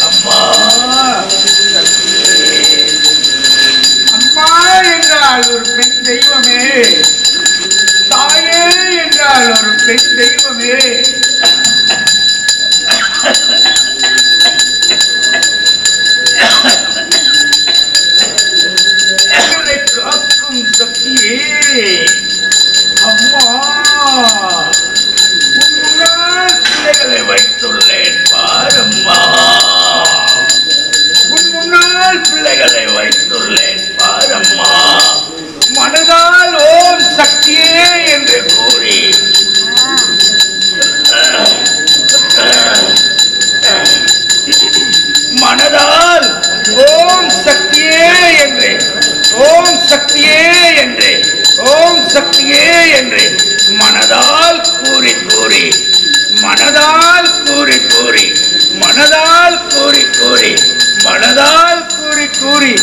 அம்மா அம்மா என்றால் ஒரு பெண் தெய்வமே, தாயே என்றால் ஒரு பெண் தெய்வமே, காக்கும் சக்தியே அம்மா, உன்னால் பிள்ளைகளை வைத்துள்ளேன் பாரம்மா, உன் முன்னால் பிள்ளைகளை வைத்துள்ளேன் பாரம்மா. மனதால் ஓம் சக்தியே என்று கூறி மனதால் ஓம் சக்தியே என்று, ஓம் சக்தியே என்று, ஓம் சக்தியே என்று மனதால் கூறி கூறி, மனதால் கூறி கூறி, மனதால் கூறி கூறி, மனதால் கூறி கூறி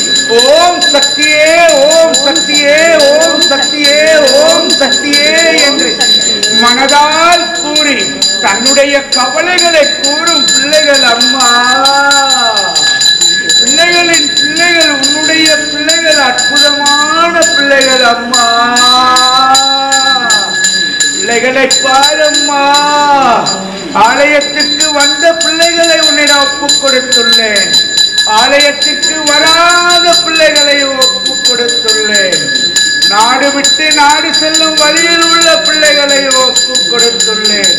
ஓம் சக்தியே, ஓம் சக்தியே, ஓம் சக்தியே, ஓம் சக்தியே என்று மனதால் கூறி தன்னுடைய கவலைகளை கூறும் பிள்ளைகள் அம்மா. பிள்ளைகளின் பிள்ளைகள், உன்னுடைய பிள்ளைகள் அற்புதமான பிள்ளைகள் அம்மா. பிள்ளைகளை பாரம்மா. ஆலயத்துக்கு வந்த பிள்ளைகளை உன்னிடம் ஒப்புக் கொடுத்துள்ளேன், ஆலயத்துக்கு வராத பிள்ளைகளை ஒப்புக் கொடுத்துள்ளேன், நாடு விட்டு நாடு செல்லும் வழியில் உள்ள பிள்ளைகளை ஒப்புக் கொடுத்துள்ளேன்,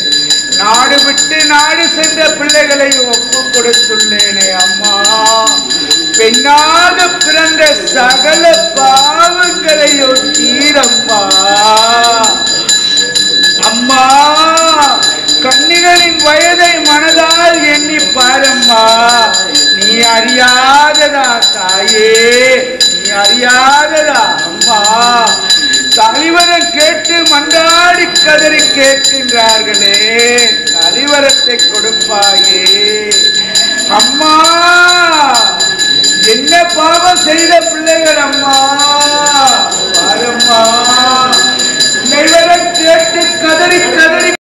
நாடு விட்டு நாடு சென்ற பிள்ளைகளை ஒப்புக் கொடுத்துள்ளேனே அம்மா. பெண்ணாக பிறந்த சகல பாவங்களையும் தீரம்மா அம்மா. கன்னிகளின் வயதை மனதால் எண்ணி பாரம்மா. நீ அறியாததா தாயே, நீ அறியாததா அம்மா. தலைவரம் கேட்டு மன்றாடி கதறி கேட்கின்றார்களே, தலைவரத்தை கொடுப்பாயே அம்மா. என்ன பாவம் செய்த பிள்ளைகள் அம்மா பாரம்மா. தலைவரம் கேட்டு கதறி கதறி